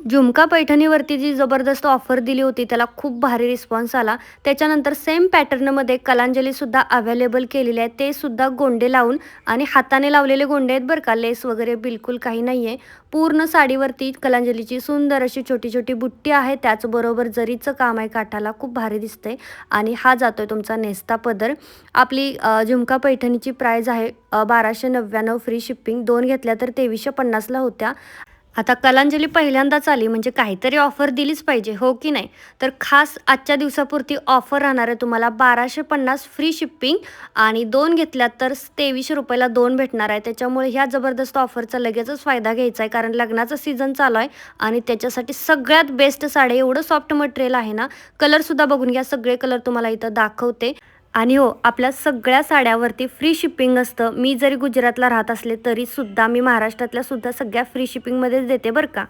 झुमका पैठणीवरती जी जबरदस्त ऑफर दिली होती त्याला खूप भारी रिस्पॉन्स आला. त्याच्यानंतर सेम पॅटर्नमध्ये कलांजलीसुद्धा अवेलेबल केलेले आहे. ते सुद्धा गोंडे लावून आणि हाताने लावलेले गोंडे आहेत बरं का, लेस वगैरे बिलकुल काही नाही आहे. पूर्ण साडीवरती कलांजलीची सुंदर अशी छोटी छोटी बुट्टी आहे. त्याचबरोबर जरीचं काम आहे काठाला, खूप भारी दिसते. आणि हा जातोय तुमचा नेस्ता पदर. आपली झुमका पैठणीची प्राईज आहे 1299 फ्री शिपिंग. 2 घेतल्या तर 2350ला होत्या. आता कलांजली पहिल्यांदाच आली म्हणजे काहीतरी ऑफर दिलीच पाहिजे, हो की नाही? तर खास आजच्या दिवसापुरती ऑफर राहणार आहे तुम्हाला 1250 फ्री शिपिंग आणि 2 घेतल्यात तर ₹2300 ला 2 भेटणार आहे. त्याच्यामुळे ह्या जबरदस्त ऑफरचा लगेचच फायदा घ्यायचा आहे, कारण लग्नाचा सीझन चालू आहे आणि त्याच्यासाठी सगळ्यात बेस्ट साडी. एवढं सॉफ्ट मटेरियल आहे ना. कलरसुद्धा बघून घ्या, सगळे कलर तुम्हाला इथं दाखवते. आणि हो, आपल्या सगळ्या साड्यावरती फ्री शिपिंग असतं. मी जरी गुजरातला राहत असले तरीसुद्धा मी महाराष्ट्रातल्या सुद्धा सगळ्या फ्री शिपिंगमध्येच देते बरं का.